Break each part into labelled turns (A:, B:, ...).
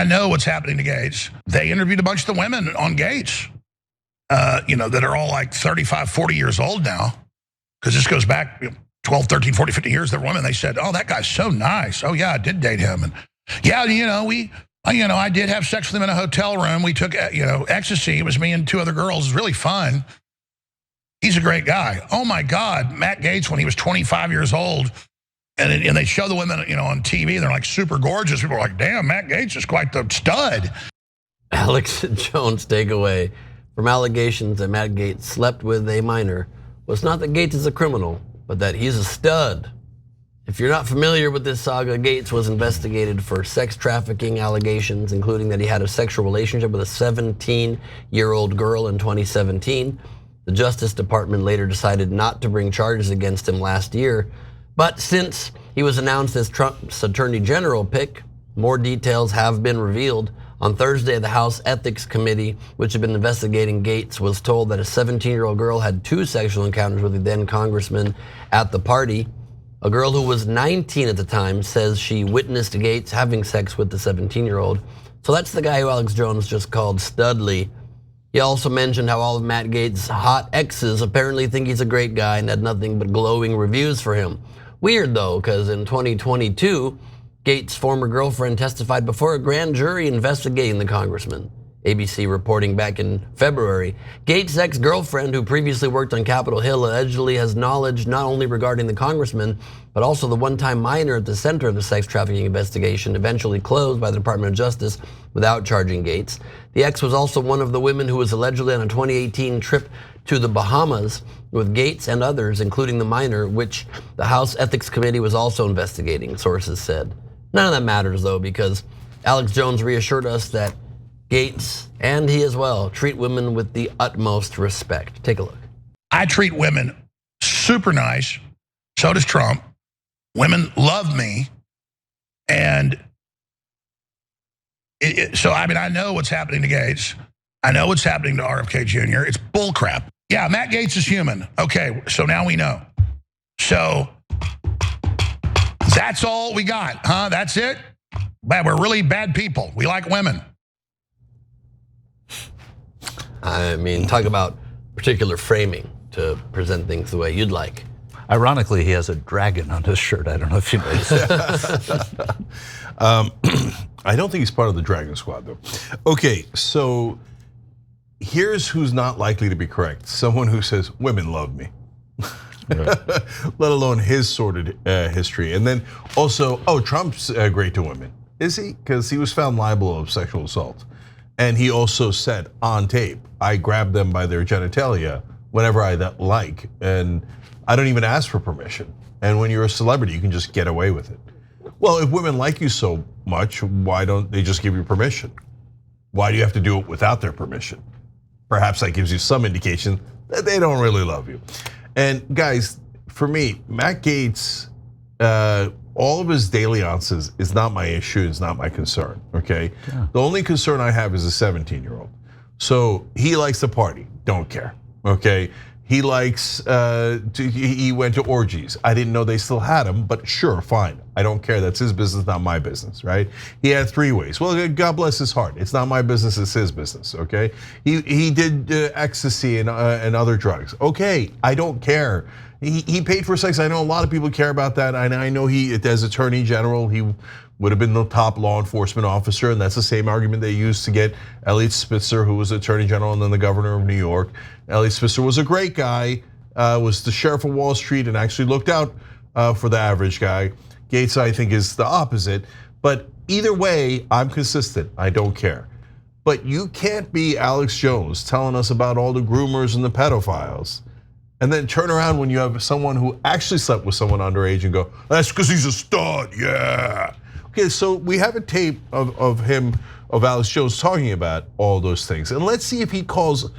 A: I know what's happening to Gaetz. They interviewed a bunch of the women on Gaetz, that are all like 35, 40 years old now, because this goes back 12, 13, 40, 50 years. They're women. They said, oh, that guy's so nice. Oh, yeah, I did date him. And yeah, I did have sex with him in a hotel room. We took, ecstasy. It was me and 2 other girls. It was really fun. He's a great guy. Oh, my God. Matt Gaetz, when he was 25 years old, and they show the women, on TV, they're like super gorgeous. People are like, damn, Matt Gaetz is quite the stud.
B: Alex Jones' takeaway from allegations that Matt Gaetz slept with a minor was not that Gaetz is a criminal, but that he's a stud. If you're not familiar with this saga, Gaetz was investigated for sex trafficking allegations, including that he had a sexual relationship with a 17-year-old girl in 2017. The Justice Department later decided not to bring charges against him last year. But since he was announced as Trump's Attorney General pick, more details have been revealed. On Thursday, the House Ethics Committee, which had been investigating Gaetz, was told that a 17-year-old girl had 2 sexual encounters with the then congressman at the party. A girl who was 19 at the time says she witnessed Gaetz having sex with the 17-year-old. So that's the guy who Alex Jones just called Studley. He also mentioned how all of Matt Gaetz' hot exes apparently think he's a great guy and had nothing but glowing reviews for him. Weird though, because in 2022, Gaetz' former girlfriend testified before a grand jury investigating the congressman. ABC reporting back in February, Gaetz' ex-girlfriend, who previously worked on Capitol Hill, allegedly has knowledge not only regarding the congressman, but also the one-time minor at the center of the sex trafficking investigation, eventually closed by the Department of Justice without charging Gaetz. The ex was also one of the women who was allegedly on a 2018 trip to the Bahamas with Gaetz and others, including the minor, which the House Ethics Committee was also investigating, sources said. None of that matters though, because Alex Jones reassured us that Gaetz, and he as well, treat women with the utmost respect. Take a look.
A: I treat women super nice. So does Trump. Women love me. And I know what's happening to Gaetz. I know what's happening to RFK Jr. It's bullcrap. Yeah, Matt Gaetz is human. Okay, so now we know. So that's all we got, huh? That's it? Bad. We're really bad people. We like women.
B: I mean, talk about particular framing to present things the way you'd like.
C: Ironically, he has a dragon on his shirt. I don't know if you noticed that.
D: I don't think he's part of the Dragon Squad, though. Okay, so here's who's not likely to be correct. Someone who says, women love me. Let alone his sordid history. And then also, Trump's great to women. Is he? Because he was found liable of sexual assault. And he also said on tape, I grab them by their genitalia whenever I like. And I don't even ask for permission. And when you're a celebrity, you can just get away with it. Well, if women like you so much, why don't they just give you permission? Why do you have to do it without their permission? Perhaps that gives you some indication that they don't really love you. And guys, for me, Matt Gaetz, all of his dalliances is not my issue, it's not my concern, okay? Yeah. The only concern I have is a 17-year-old. So he likes to party, don't care, okay? He likes, he went to orgies. I didn't know they still had them, but sure, fine. I don't care, that's his business, not my business, right? He had 3 ways. Well, God bless his heart. It's not my business, it's his business, okay? He did ecstasy and other drugs. Okay, I don't care. He paid for sex. I know a lot of people care about that. And I know he, as Attorney General, he would have been the top law enforcement officer, and that's the same argument they used to get Eliot Spitzer, who was Attorney General and then the governor of New York. Eliot Spitzer was a great guy, was the sheriff of Wall Street and actually looked out for the average guy. Gaetz, I think, is the opposite. But either way, I'm consistent, I don't care. But you can't be Alex Jones telling us about all the groomers and the pedophiles, and then turn around when you have someone who actually slept with someone underage and go, that's because he's a stud, yeah. Okay, so we have a tape of Alex Jones talking about all those things. And let's see if he calls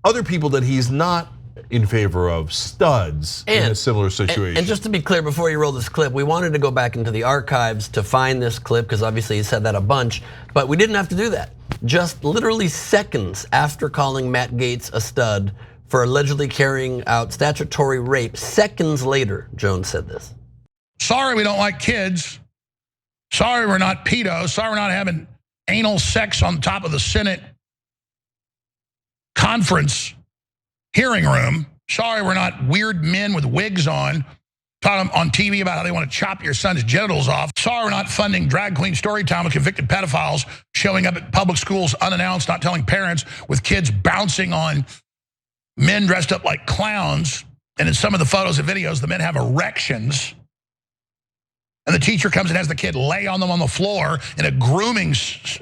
D: other people that he's not in favor of studs in a similar situation.
B: And just to be clear, before you roll this clip, we wanted to go back into the archives to find this clip, because obviously he said that a bunch, but we didn't have to do that. Just literally seconds after calling Matt Gaetz a stud for allegedly carrying out statutory rape, seconds later, Jones said this.
A: Sorry we don't like kids. Sorry we're not pedos. Sorry we're not having anal sex on top of the Senate conference hearing room. Sorry, we're not weird men with wigs on talking on TV about how they want to chop your son's genitals off. Sorry, we're not funding drag queen story time with convicted pedophiles showing up at public schools unannounced, not telling parents, with kids bouncing on men dressed up like clowns. And in some of the photos and videos, the men have erections. And the teacher comes and has the kid lay on them on the floor in a grooming,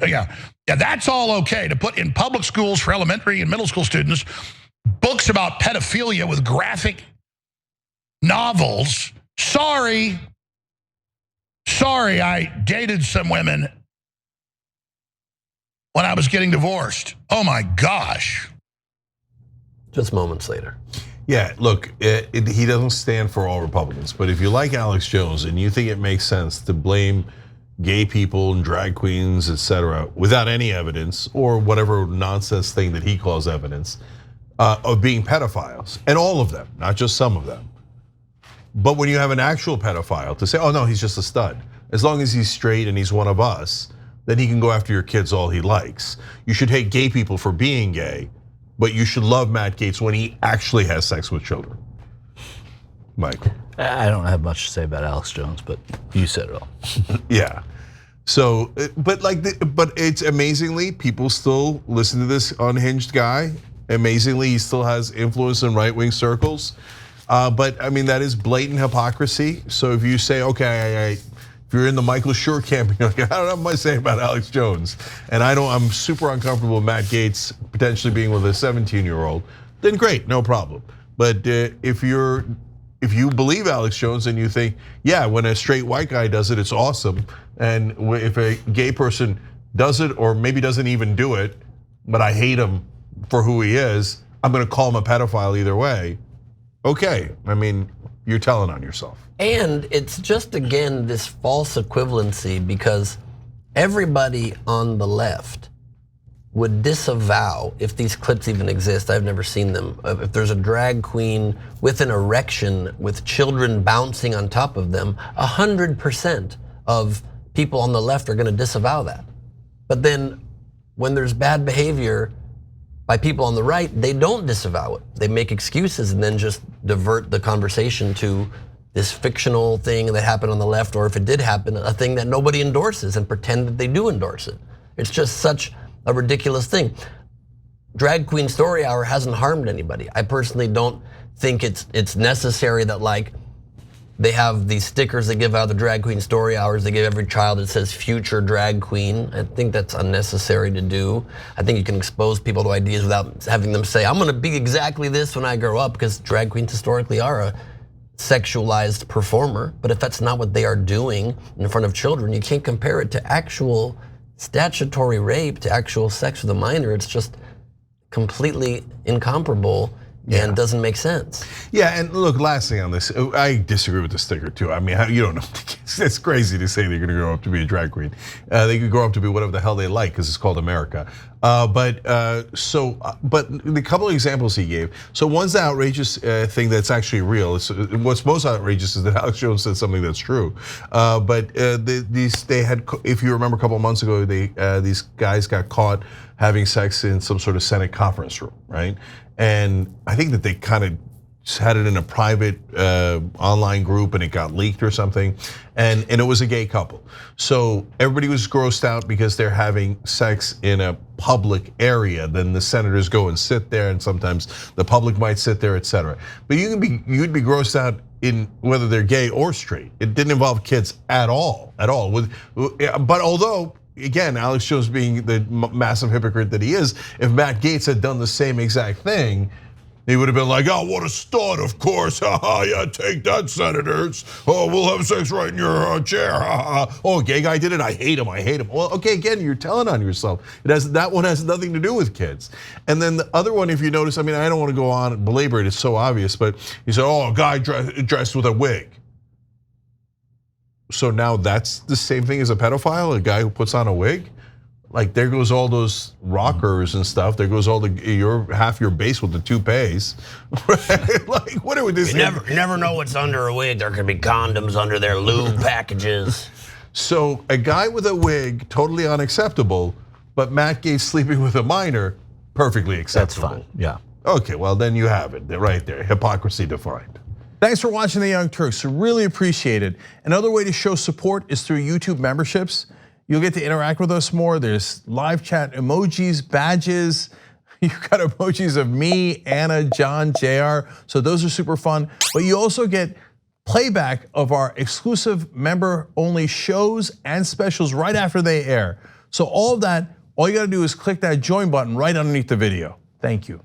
A: yeah, that's all okay to put in public schools for elementary and middle school students, books about pedophilia with graphic novels. Sorry, I dated some women when I was getting divorced. Oh my gosh.
B: Just moments later.
D: Yeah, look, he doesn't stand for all Republicans, but if you like Alex Jones and you think it makes sense to blame gay people and drag queens, etc., without any evidence or whatever nonsense thing that he calls evidence of being pedophiles, and all of them, not just some of them. But when you have an actual pedophile to say, oh no, he's just a stud, as long as he's straight and he's one of us, then he can go after your kids all he likes. You should hate gay people for being gay, but you should love Matt Gaetz when he actually has sex with children. Mike.
C: I don't have much to say about Alex Jones, but you said it all.
D: Yeah. So, but it's amazingly, people still listen to this unhinged guy. Amazingly, he still has influence in right-wing circles. But I mean, that is blatant hypocrisy. So if you say, okay, if you're in the Michael Schur camp, you're like, I don't have much to say about Alex Jones, and I'm super uncomfortable with Matt Gaetz potentially being with a 17-year-old, then great, no problem. But if you believe Alex Jones and you think, yeah, when a straight white guy does it, it's awesome, and if a gay person does it or maybe doesn't even do it, but I hate him for who he is, I'm gonna call him a pedophile either way. Okay, I mean, you're telling on yourself.
B: And it's just, again, this false equivalency, because everybody on the left would disavow, if these clips even exist, I've never seen them, if there's a drag queen with an erection with children bouncing on top of them, 100% of people on the left are gonna disavow that. But then when there's bad behavior by people on the right, they don't disavow it. They make excuses and then just divert the conversation to this fictional thing that happened on the left, or if it did happen, a thing that nobody endorses, and pretend that they do endorse it. It's just such a ridiculous thing. Drag Queen Story Hour hasn't harmed anybody. I personally don't think it's necessary that, like, they have these stickers they give out the Drag Queen Story Hours. They give every child that says future drag queen. I think that's unnecessary to do. I think you can expose people to ideas without having them say, I'm gonna be exactly this when I grow up, because drag queens historically are a sexualized performer. But if that's not what they are doing in front of children, you can't compare it to actual statutory rape, to actual sex with a minor. It's just completely incomparable. Yeah. And doesn't make sense.
D: Yeah, and look, last thing on this, I disagree with the sticker too. I mean, you don't know. It's crazy to say they're gonna grow up to be a drag queen. They could grow up to be whatever the hell they like, because it's called America. But the couple of examples he gave. So one's the outrageous thing that's actually real. What's most outrageous is that Alex Jones said something that's true. But they had, if you remember a couple of months ago, these guys got caught having sex in some sort of Senate conference room, right? And I think that they kind of had it in a private online group, and it got leaked or something, and it was a gay couple. So everybody was grossed out because they're having sex in a public area. Then the senators go and sit there, and sometimes the public might sit there, etc. But you'd be grossed out in whether they're gay or straight. It didn't involve kids at all. But although, again, Alex Jones being the massive hypocrite that he is, if Matt Gaetz had done the same exact thing, he would have been like, oh, what a stud, of course, yeah, take that, senators. Oh, we'll have sex right in your chair, Oh, gay guy did it, I hate him. Well, okay, again, you're telling on yourself. That one has nothing to do with kids. And then the other one, if you notice, I mean, I don't want to go on and belabor it, it's so obvious, but he said, oh, a guy dressed with a wig. So now that's the same thing as a pedophile, a guy who puts on a wig? Like, there goes all those rockers and stuff. There goes all half your base with the toupees. Like, what are we this?
B: You never know what's under a wig. There could be condoms under their lube packages.
D: So a guy with a wig, totally unacceptable. but Matt Gaetz sleeping with a minor, perfectly
C: That's
D: acceptable.
C: fine. Yeah.
D: Okay, well then you have it. They're right there. Hypocrisy defined.
E: Thanks for watching The Young Turks. We really appreciate it. Another way to show support is through YouTube memberships. You'll get to interact with us more. There's live chat emojis, badges. You've got emojis of me, Anna, John, JR. So those are super fun. But you also get playback of our exclusive member-only shows and specials right after they air. So all of that, all you gotta do is click that join button right underneath the video. Thank you.